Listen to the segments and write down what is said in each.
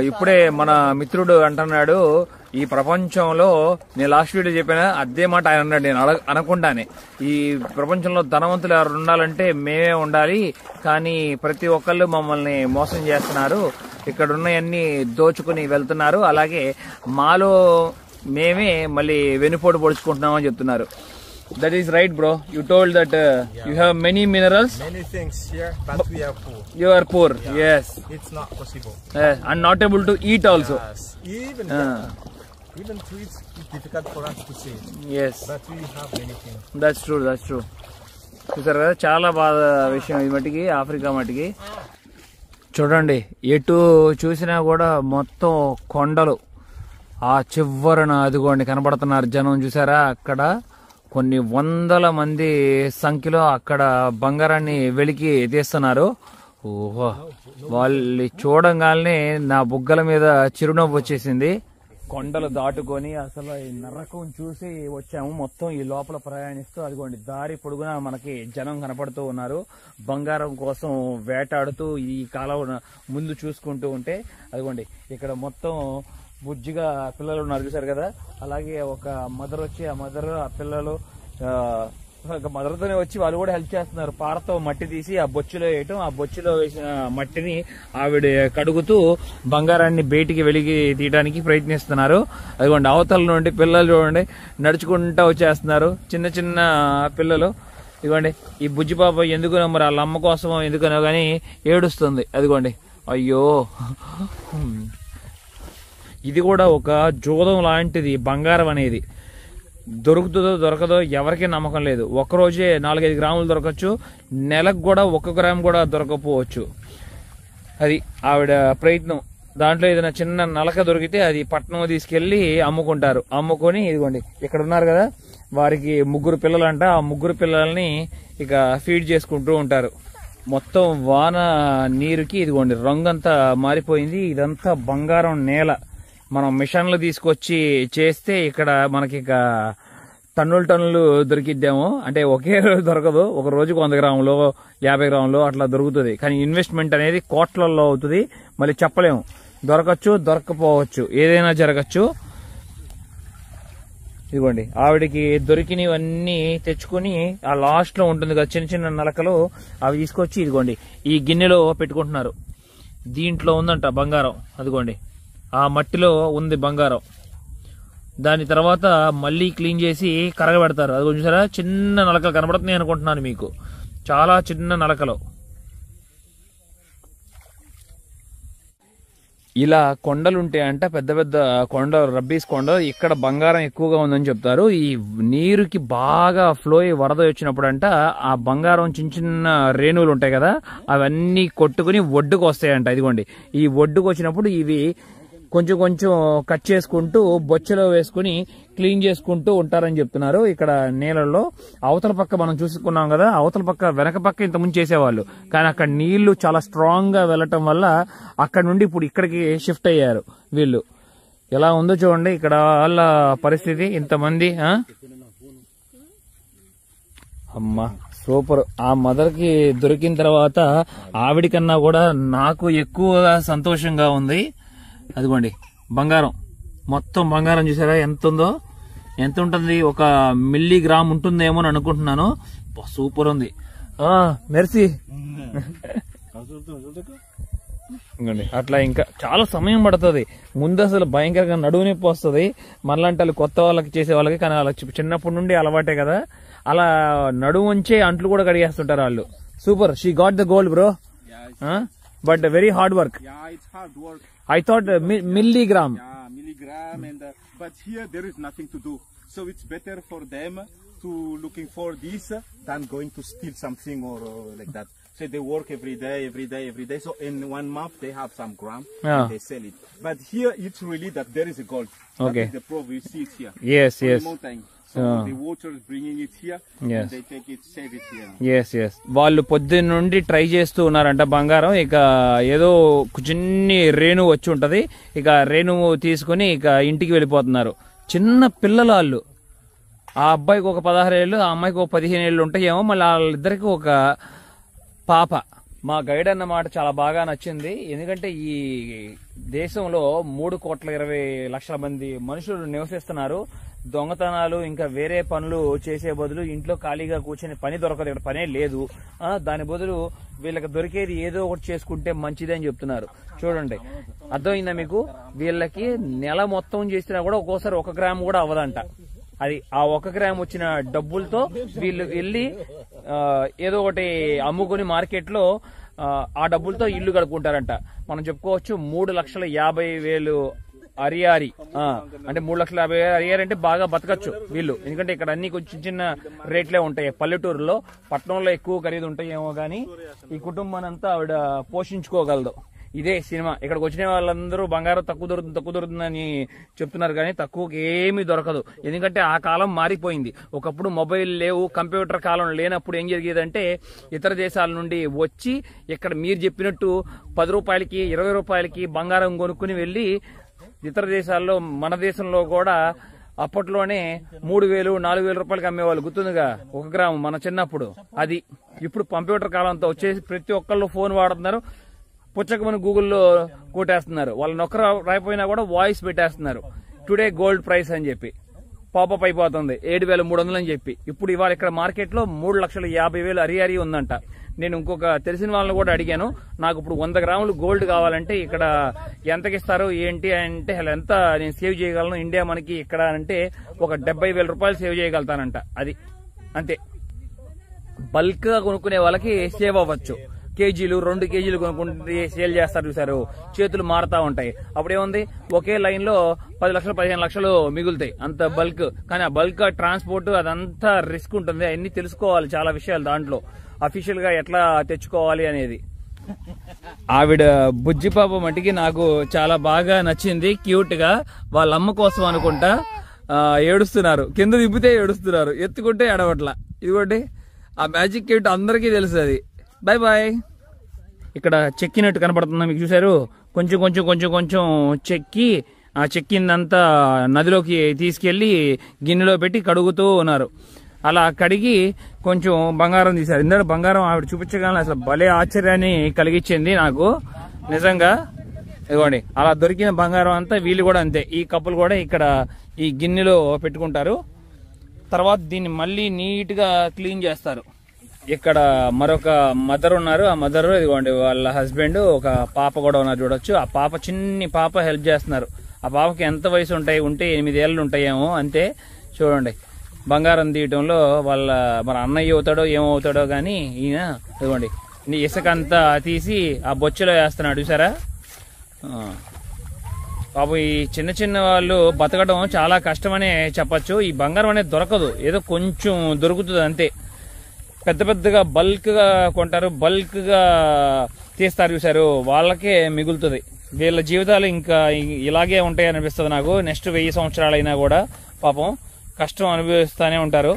ఇప్పుడే మన మిత్రుడు అంటున్నాడు, ఈ ప్రపంచంలో నేను లాస్ట్ వీడియో చెప్పిన అదే మాట ఆయన అన్నాడు, నేను అనకుండానే. ఈ ప్రపంచంలో ధనవంతులు ఎవరు ఉండాలంటే మేమే ఉండాలి, కానీ ప్రతి ఒక్కళ్ళు మమ్మల్ని మోసం చేస్తున్నారు, ఇక్కడ ఉన్నవన్నీ దోచుకుని వెళ్తున్నారు, అలాగే మాలో మేమే మళ్ళీ వెనుపోటు పొడుచుకుంటున్నాం అని చెప్తున్నారు. That is right, bro. You told that you have many minerals. Many things here, but we are poor. You are poor. Yes. It's not possible. And not able to eat also. Yes. Even to eat, it's difficult for us to see. Yes. But we have many things. That's true. That's true. చూసారు కదా, చాలా బాగా విషయం ఇది మట్టికి, Africa మట్టికి. చూడండి, ఎటు చూసినా కూడా మొత్తం కొండలు. ఆ చివరన అదిగోండి కనబడుతున్నారు జనం, చూసారా? అక్కడ కొన్ని వందల మంది సంఖ్యలో అక్కడ బంగారాన్ని వెలికి తీస్తున్నారు. ఓహో, వాళ్ళు చూడంగానే నా బుగ్గల మీద చిరునవ్వు వచ్చేసింది. కొండలు దాటుకొని అసలు ఈ నరకం చూసి వచ్చాము. మొత్తం ఈ లోపల ప్రయాణిస్తూ అదిగోండి దారి పొడుగునా మనకి జనం కనపడుతూ ఉన్నారు. బంగారం కోసం వేటాడుతూ ఈ కాలం ముందు చూసుకుంటూ ఉంటే అదిగోండి ఇక్కడ మొత్తం బుజ్జిగా పిల్లలు ఉన్నారు, చూసారు కదా? అలాగే ఒక మదర్ వచ్చి ఆ మదర్ ఆ పిల్లలు మదర్తోనే వచ్చి వాళ్ళు కూడా హెల్ప్ చేస్తున్నారు. పారతో మట్టి తీసి ఆ బొచ్చులో వేయటం, ఆ బొచ్చులో వేసిన మట్టిని ఆవిడ కడుగుతూ బంగారాన్ని బయటికి వెలిగి తీయడానికి ప్రయత్నిస్తున్నారు. అదిగోండి అవతల నుండి పిల్లలు చూడండి నడుచుకుంటూ వచ్చేస్తున్నారు, చిన్న చిన్న పిల్లలు. ఇదిగోండి ఈ బుజ్జి పాప ఎందుకునో మరి వాళ్ళ అమ్మ కోసం ఎందుకనో గానీ ఏడుస్తుంది. అదిగోండి, అయ్యో. ఇది కూడా ఒక జోదం లాంటిది బంగారం అనేది. దొరుకుతుందో దొరకదో ఎవరికీ నమ్మకం లేదు. ఒక్కరోజే 4-5 గ్రాములు దొరకచ్చు, నెలకు కూడా 1 గ్రామ్ కూడా దొరకపోవచ్చు. అది ఆవిడ ప్రయత్నం. దాంట్లో ఏదైనా చిన్న నలక దొరికితే అది పట్నం తీసుకెళ్లి అమ్ముకుంటారు. అమ్ముకొని ఇదిగోండి ఇక్కడ ఉన్నారు కదా, వారికి 3 పిల్లలు అంట. ఆ 3 పిల్లల్ని ఇక ఫీడ్ చేసుకుంటూ ఉంటారు. మొత్తం వాన నీరుకి ఇదిగోండి రంగంతా మారిపోయింది. ఇదంతా బంగారం నేల. మనం మిషన్లు తీసుకొచ్చి చేస్తే ఇక్కడ మనకి ఇక టన్నులు దొరికిద్దాము. అంటే ఒకే రోజు దొరకదు, ఒక రోజుకు 100 గ్రాములు 50 గ్రాములు అట్లా దొరుకుతుంది. కానీ ఇన్వెస్ట్మెంట్ అనేది కోట్లలో అవుతుంది. మళ్ళీ చెప్పలేము, దొరకచ్చు దొరకపోవచ్చు, ఏదైనా జరగచ్చు. ఇదిగోండి ఆవిడికి దొరికినవన్నీ తెచ్చుకుని ఆ లాస్ట్ లో ఉంటుంది కదా చిన్న చిన్న నలకలు, అవి తీసుకొచ్చి ఇదిగోండి ఈ గిన్నెలో పెట్టుకుంటున్నారు. దీంట్లో ఉందంట బంగారం. అదిగోండి ఆ మట్టిలో ఉంది బంగారం. దాని తర్వాత మళ్ళీ క్లీన్ చేసి కరగబెడతారు. అది చూసారా, చిన్న నలకలు కనబడుతున్నాయి అనుకుంటున్నాను మీకు, చాలా చిన్న నలకలు. ఇలా కొండలుంటే అంట పెద్ద పెద్ద కొండలు, రబ్బీస్ కొండలు, ఇక్కడ బంగారం ఎక్కువగా ఉందని చెప్తారు. ఈ నీరుకి బాగా ఫ్లో అయ్యి వరద వచ్చినప్పుడు అంట ఆ బంగారం చిన్న చిన్న రేణువులు ఉంటాయి కదా, అవన్నీ కొట్టుకుని ఒడ్డుకు వస్తాయంట. ఇదిగోండి ఈ ఒడ్డుకు వచ్చినప్పుడు ఇవి కొంచెం కొంచెం కట్ చేసుకుంటూ బొచ్చలో వేసుకుని క్లీన్ చేసుకుంటూ ఉంటారని చెప్తున్నారు. ఇక్కడ నీళ్ళల్లో అవతల పక్క మనం చూసుకున్నాం కదా, అవతల పక్క వెనక పక్క ఇంతకుముందు చేసేవాళ్ళు, కానీ అక్కడ నీళ్లు చాలా స్ట్రాంగ్ గా వెళ్లటం వల్ల అక్కడ నుండి ఇప్పుడు ఇక్కడికి షిఫ్ట్ అయ్యారు వీళ్ళు. ఎలా ఉందో చూడండి ఇక్కడ వాళ్ళ పరిస్థితి. ఇంతమంది అమ్మా సూపర్. ఆ మదర్ కి దొరికిన తర్వాత ఆవిడికన్నా కూడా నాకు ఎక్కువగా సంతోషంగా ఉంది. అదిగోండి బంగారం, మొత్తం బంగారం చూసారా ఎంత ఉందో, ఎంత ఉంటుంది, 1 మిల్లీగ్రామ్ ఉంటుందేమో అని అనుకుంటున్నాను. సూపర్ ఉంది. మెర్సీ. అట్లా ఇంకా చాలా సమయం పడుతుంది. ముందు అసలు భయంకరంగా నడువు నొప్పి వస్తుంది మనలాంటి వాళ్ళు, కొత్త వాళ్ళకి చేసే వాళ్ళకి. కానీ వాళ్ళకి చిన్నప్పటి నుండి అలవాటే కదా, అలా నడువు ఉంచే అంట్లు కూడా కడిగేస్తుంటారు వాళ్ళు. Super. She got the gold bro, but very hard work. It's hard work. I thought milligram. Yeah, milligram, but here there is nothing to do. So it's better for them to looking for this than going to steal something or like that. So they work every day. So in 1 month they have some gram and they sell it. But here it's really that there is a gold. Okay. That is the proof we see it here. Yes, on yes. the mountain. So the water is bringing it here, and they take it, save it here. Yes. వాళ్ళు పొద్దున్న నుండి try చేస్తూ ఉన్నారంట బంగారం. ఇక ఏదో చిన్ని రేణువు వచ్చి ఉంటది, ఇక రేణువు తీసుకుని ఇక ఇంటికి వెళ్ళిపోతున్నారు. చిన్న పిల్లలు వాళ్ళు. ఆ అబ్బాయికి ఒక 16 ఏళ్ళు, ఆ అమ్మాయికి ఒక 15 ఏళ్ళు ఉంటాయేమో. మళ్ళీ వాళ్ళిద్దరికి ఒక పాప, మా గైడ్ అన్న మాట చాలా బాగా నచ్చింది. ఎందుకంటే ఈ దేశంలో 3,20,00,000 మంది మనుషులు నివసిస్తున్నారు. దొంగతనాలు ఇంకా వేరే పనులు చేసే బదులు ఇంట్లో ఖాళీగా కూర్చొని పని దొరకదు, ఇక్కడ పనే లేదు. దాని బదులు వీళ్ళకి దొరికేది ఏదో ఒకటి చేసుకుంటే మంచిదని చెప్తున్నారు. చూడండి, అర్థమైందా మీకు? వీళ్ళకి నెల మొత్తం చేసినా కూడా ఒక్కోసారి 1 గ్రామ్ కూడా అవ్వదంట. అది ఆ 1 గ్రామ్ వచ్చిన డబ్బులతో వీళ్ళు వెళ్ళి ఏదో ఒకటి అమ్ముకుని మార్కెట్ లో ఆ డబ్బులతో ఇల్లు కడుక్కుంటారంట. మనం చెప్పుకోవచ్చు 3,50,000 అరియారి, అంటే 3,50,000 అరియారి అంటే బాగా బతకచ్చు వీళ్ళు. ఎందుకంటే ఇక్కడ అన్ని కొంచెం చిన్న రేట్లే ఉంటాయి. పల్లెటూరులో, పట్టణంలో ఎక్కువ ఖరీదు ఉంటాయేమో గానీ ఈ కుటుంబాన్ని అంతా ఆవిడ పోషించుకోగలదు. ఇదే సినిమా. ఇక్కడికి వచ్చిన వాళ్ళందరూ బంగారం తక్కువ దొరుకుతుందని చెప్తున్నారు, కానీ తక్కువకి ఏమీ దొరకదు. ఎందుకంటే ఆ కాలం మారిపోయింది. ఒకప్పుడు మొబైల్ లేవు, కంప్యూటర్ కాలం లేనప్పుడు ఏం జరిగేదంటే ఇతర దేశాల నుండి వచ్చి ఇక్కడ మీరు చెప్పినట్టు 10 రూపాయలకి 20 రూపాయలకి బంగారం కొనుక్కుని వెళ్ళి ఇతర దేశాల్లో, మన దేశంలో కూడా అప్పట్లోనే 3,000 4,000 రూపాయలకి అమ్మేవాళ్ళు. గుర్తుందిగా 1 గ్రాము మన చిన్నప్పుడు. అది ఇప్పుడు కంప్యూటర్ కాలంతో వచ్చేసి ప్రతి ఒక్కళ్ళు ఫోన్ వాడుతున్నారు. పుచ్చకమని గూగుల్లో కొట్టేస్తున్నారు. వాళ్ళు నొక్కరు రాయిపోయినా కూడా వాయిస్ పెట్టేస్తున్నారు. టుడే గోల్డ్ ప్రైస్ అని చెప్పి పాపప్ అయిపోతుంది 7,300 అని చెప్పి. ఇప్పుడు ఇవాళ ఇక్కడ మార్కెట్ లో 3,50,000 అరియారి ఉందంట. నేను ఇంకొక తెలిసిన వాళ్ళని కూడా అడిగాను, నాకు ఇప్పుడు 100 గ్రాములు గోల్డ్ కావాలంటే ఇక్కడ ఎంతకి ఇస్తారు ఏంటి అంటే, ఎంత నేను సేవ్ చేయగలను ఇండియా మనకి ఇక్కడ అంటే ఒక 70,000 రూపాయలు సేవ్ చేయగలుగుతానంట. అది అంతే. బల్క్ గా కొనుక్కునే వాళ్ళకి సేవ్ అవ్వచ్చు. కేజీలు 2 కేజీలు కొనుక్కుంటే సేల్ చేస్తారు చూసారు, చేతులు మారుతా ఉంటాయి. అప్పుడేముంది, ఒకే లైన్ లో 10 లక్షలు 15 లక్షలు మిగులుతాయి, అంత బల్క్. కానీ ఆ బల్క్ ట్రాన్స్పోర్ట్ అదంతా రిస్క్ ఉంటుంది. అవన్నీ తెలుసుకోవాలి, చాలా విషయాలు దాంట్లో. అఫీషియల్ గా ఎట్లా తెచ్చుకోవాలి అనేది. ఆవిడ బుజ్జి పాప మట్టికి నాకు చాలా బాగా నచ్చింది. క్యూట్ గా వాళ్ళ అమ్మ కోసం అనుకుంటా ఏడుస్తున్నారు. కింద దింపితే ఏడుస్తున్నారు, ఎత్తుకుంటే ఏడవట్ల. ఇదిగోటి ఆ మ్యాజిక్ క్యూట్ అందరికీ తెలుసు. అది బాయ్ బాయ్. ఇక్కడ చెక్కినట్టు కనపడుతుందా మీకు? చూసారు, కొంచెం కొంచెం కొంచెం కొంచెం చెక్కి ఆ చెక్కిందంతా నదిలోకి తీసుకెళ్లి గిన్నెలో పెట్టి కడుగుతూ ఉన్నారు. అలా కడిగి కొంచెం బంగారం తీశారు. ఇందులో బంగారం ఆవిడ చూపించగానే అసలు భలే ఆశ్చర్యాన్ని కలిగించింది నాకు నిజంగా. ఇదిగోండి, అలా దొరికిన బంగారం అంతా వీళ్ళు కూడా అంతే. ఈ కప్పులు కూడా ఇక్కడ ఈ గిన్నెలో పెట్టుకుంటారు. తర్వాత దీన్ని మళ్ళీ నీట్ గా క్లీన్ చేస్తారు. ఇక్కడ మరొక మదర్ ఉన్నారు. ఆ మదర్ ఇదిగోండి వాళ్ళ హస్బెండ్, ఒక పాప కూడా ఉన్నారు చూడొచ్చు. ఆ పాప, చిన్ని పాప హెల్ప్ చేస్తున్నారు. ఆ పాపకి ఎంత వయసు ఉంటే 8 ఏళ్ళు ఉంటాయేమో అంతే. చూడండి, బంగారం తీయటంలో వాళ్ళ మన అన్నయ్య అవుతాడో ఏమవుతాడో గాని ఈయన ఇదిగోండి ఇసుక అంతా తీసి ఆ బొచ్చులో వేస్తున్నాడు చూసారా. పాపం ఈ చిన్న చిన్న వాళ్ళు బతకడం చాలా కష్టమనే చెప్పచ్చు. ఈ బంగారం అనేది దొరకదు, ఏదో కొంచెం దొరుకుతుంది అంతే. పెద్ద పెద్దగా బల్క్ గా కొంటారు, బల్క్ గా తీస్తారు చూసారు, వాళ్ళకే మిగులుతుంది. వీళ్ళ జీవితాలు ఇంకా ఇలాగే ఉంటాయి అనిపిస్తుంది నాకు. నెక్స్ట్ 1000 సంవత్సరాలైనా కూడా పాపం కష్టం అనుభవిస్తూనే ఉంటారు.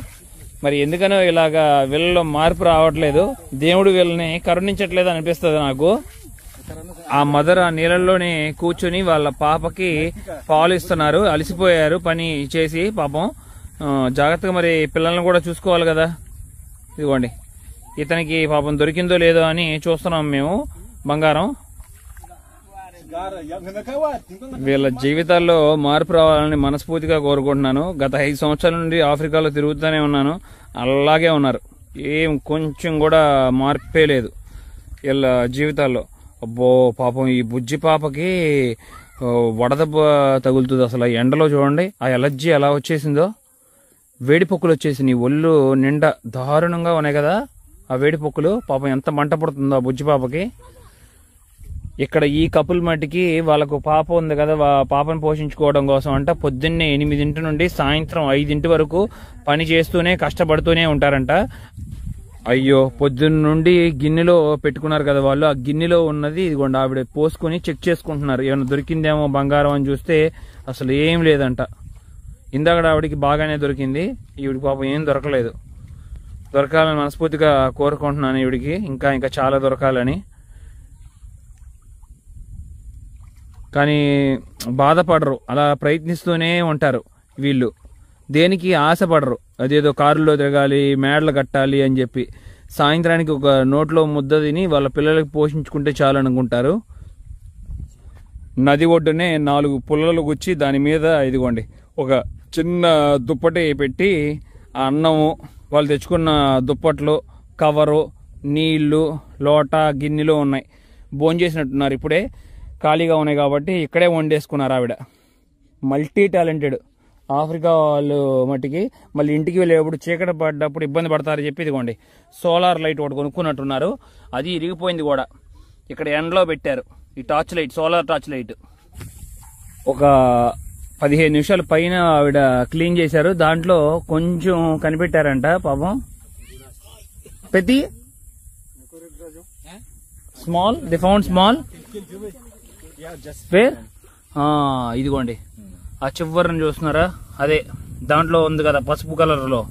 మరి ఎందుకనో ఇలాగా వీళ్ళలో మార్పు రావట్లేదు, దేవుడు వీళ్ళని కరుణించట్లేదు అనిపిస్తుంది నాకు. ఆ మదర్ ఆ నీళ్ళల్లోనే కూర్చుని వాళ్ళ పాపకి పాలు ఇస్తున్నారు. అలసిపోయారు పని చేసి పాపం. జాగ్రత్తగా మరి పిల్లల్ని కూడా చూసుకోవాలి కదా. ఇదిగోండి, ఇతనికి పాపం దొరికిందో లేదో అని చూస్తున్నాం మేము బంగారం. వీళ్ళ జీవితాల్లో మార్పు రావాలని మనస్ఫూర్తిగా కోరుకుంటున్నాను. గత 5 సంవత్సరాల నుండి ఆఫ్రికాలో తిరుగుతూనే ఉన్నాను, అలాగే ఉన్నారు. ఏం కొంచెం కూడా మార్పే లేదు వీళ్ళ జీవితాల్లో. అబ్బో పాపం ఈ బుజ్జి పాపకి వడదెబ్బ తగులుతుంది అసలు. ఎండలో చూడండి ఆ ఎలర్జీ ఎలా వచ్చేసిందో, వేడి పొక్కులు వచ్చేసి ఒళ్ళు నిండా దారుణంగా ఉన్నాయి కదా ఆ వేడి పొక్కులు. పాపం ఎంత మంట పడుతుందో ఆ బుజ్జి పాపకి. ఇక్కడ ఈ కపుల్ మట్టికి వాళ్ళకు పాప ఉంది కదా, పాపను పోషించుకోవడం కోసం అంట పొద్దున్నే 8 నుండి సాయంత్రం 5 వరకు పని చేస్తూనే కష్టపడుతూనే ఉంటారంట. అయ్యో, పొద్దున్న నుండి గిన్నెలో పెట్టుకున్నారు కదా వాళ్ళు, ఆ గిన్నెలో ఉన్నది ఇదిగోండి ఆవిడ పోసుకుని చెక్ చేసుకుంటున్నారు. ఏమైనా దొరికిందేమో బంగారం అని చూస్తే అసలు ఏం లేదంట. ఇందాక ఆవిడికి బాగానే దొరికింది, ఈవిడికి పాపం ఏం దొరకలేదు. దొరకాలని మనస్ఫూర్తిగా కోరుకుంటున్నాను ఈవిడికి, ఇంకా ఇంకా చాలా దొరకాలని. కానీ బాధపడరు, అలా ప్రయత్నిస్తూనే ఉంటారు వీళ్ళు. దేనికి ఆశపడరు. అదేదో కారులో తిరగాలి, మేడలు కట్టాలి అని చెప్పి. సాయంత్రానికి ఒక నోట్లో ముద్ద తిని వాళ్ళ పిల్లలకి పోషించుకుంటే చాలు అనుకుంటారు. నది ఒడ్డునే 4 పుల్లలు గుచ్చి దాని మీద ఇదిగోండి ఒక చిన్న దుప్పటి పెట్టి ఆ అన్నము, వాళ్ళు తెచ్చుకున్న దుప్పట్లు, కవరు, నీళ్లు, లోట, గిన్నెలు ఉన్నాయి. భోంచేసినట్టున్నారు, ఇప్పుడే ఖాళీగా ఉన్నాయి కాబట్టి ఇక్కడే వండేసుకున్నారు ఆవిడ. మల్టీ టాలెంటెడ్ ఆఫ్రికా వాళ్ళు మట్టికి. మళ్ళీ ఇంటికి వెళ్ళేటప్పుడు చీకటి పడ్డప్పుడు ఇబ్బంది పడతారని చెప్పి ఇదిగోండి సోలార్ లైట్ ఒకటి కొనుక్కున్నట్టున్నారు. అది ఇరిగిపోయింది కూడా. ఇక్కడ ఎండలో పెట్టారు ఈ torch light, solar torch light. ఒక 15 నిమిషాల పైన ఆవిడ క్లీన్ చేశారు. దాంట్లో కొంచెం కనిపెట్టారంట పాపం. పెద్ద small, the found small where. ఇదిగోండి ఆ చివరిని చూస్తున్నారా, అదే దాంట్లో ఉంది కదా పసుపు కలర్ లో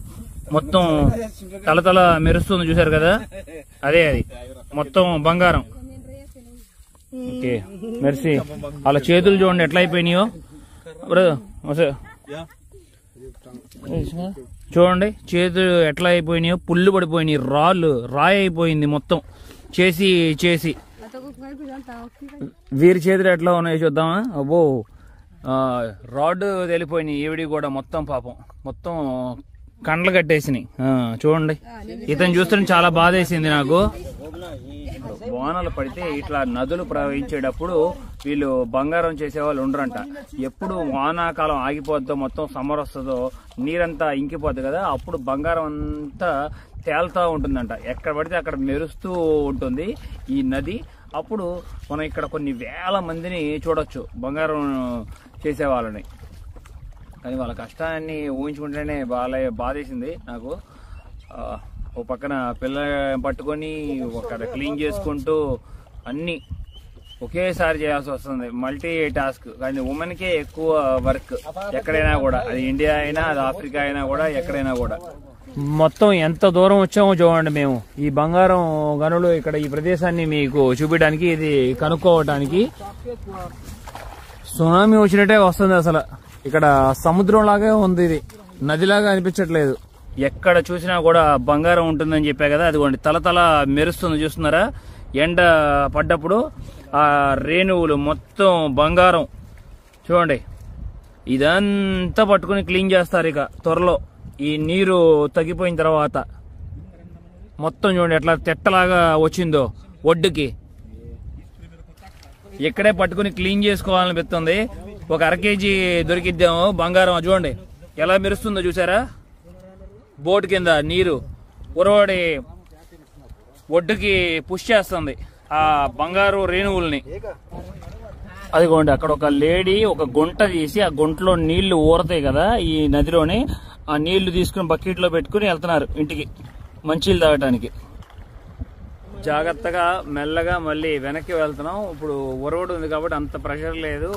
మొత్తం తలతల మెరుస్తుంది చూసారు కదా, అదే అది మొత్తం బంగారం. Okay mercy. వాళ్ళ చేతులు చూడండి ఎట్లా అయిపోయినాయో చూడండి, చేతులు ఎట్లా అయిపోయినాయో, పుల్లు పడిపోయినాయి, రాయి అయిపోయింది మొత్తం చేసి చేసి. వీరి చేతులు ఎట్లా ఉన్నాయో చూద్దామా. అబ్బో రాడ్ తెలిపోయినాయి ఈవిడి కూడా మొత్తం, పాపం మొత్తం కండ్లు కట్టేసినాయి. చూడండి, ఇతను చూస్తుంటే చాలా బాధ వేసింది నాకు. వానలు పడితే ఇట్లా నదులు ప్రవహించేటప్పుడు వీళ్ళు బంగారం చేసేవాళ్ళు ఉండరంట. ఎప్పుడు వానాకాలం ఆగిపోద్దో, మొత్తం సమ్మర్ వస్తుందో, నీరంతా ఇంకిపోద్ది కదా, అప్పుడు బంగారం అంతా తేలుతూ ఉంటుందంట. ఎక్కడ పడితే అక్కడ మెరుస్తూ ఉంటుంది ఈ నది. అప్పుడు మనం ఇక్కడ కొన్ని వేల మందిని చూడొచ్చు బంగారం చేసేవాళ్ళని. కానీ వాళ్ళ కష్టాన్ని ఊహించుకుంటేనే బాధేసింది నాకు. ఓ పక్కన పిల్ల పట్టుకొని ఒక క్లీన్ చేసుకుంటూ అన్నీ ఒకేసారి చేయాల్సి వస్తుంది, మల్టీ టాస్క్. కానీ ఉమెన్కే ఎక్కువ వర్క్ ఎక్కడైనా కూడా, అది ఇండియా అయినా అది ఆఫ్రికా అయినా కూడా, ఎక్కడైనా కూడా. మొత్తం ఎంత దూరం వచ్చామో చూడండి మేము ఈ బంగారం గనులు ఇక్కడ ఈ ప్రదేశాన్ని మీకు చూపించడానికి, ఇది కనుక్కోవటానికి. సునామీ వచ్చినట్టే వస్తుంది అసలు. ఇక్కడ సముద్రం లాగే ఉంది, ఇది నదిలాగా అనిపించట్లేదు. ఎక్కడ చూసినా కూడా బంగారం ఉంటుందని చెప్పా కదా, అదిగోండి తలతల మెరుస్తుంది చూస్తున్నారా. ఎండ పడ్డప్పుడు ఆ రేణువులు మొత్తం బంగారం చూడండి. ఇదంతా పట్టుకుని క్లీన్ చేస్తారు ఇక త్వరలో, ఈ నీరు తగ్గిపోయిన తర్వాత. మొత్తం చూడండి ఎట్లా తెట్టలాగా వచ్చిందో ఒడ్డుకి. ఇక్కడే పట్టుకుని క్లీన్ చేసుకోవాలనిపిస్తుంది. ఒక 1/2 కేజీ దొరికిద్దాము బంగారం. చూడండి ఎలా మెరుస్తుందో చూసారా. బోట్ కింద నీరు ఉరవడి ఒడ్డుకి పుష్ చేస్తుంది ఆ బంగారు రేణువుల్ని. అదిగోండి అక్కడ ఒక లేడీ ఒక గుంట తీసి ఆ గుంటలో నీళ్లు ఊరతాయి కదా ఈ నదిలోని, ఆ నీళ్లు తీసుకుని బకెట్ లో పెట్టుకుని వెళ్తున్నారు ఇంటికి మంచినీళ్ళు తాగటానికి. జాగ్రత్తగా మెల్లగా మళ్ళీ వెనక్కి వెళ్తున్నాం. ఇప్పుడు ఉరవడి ఉంది కాబట్టి అంత ప్రెషర్ లేదు.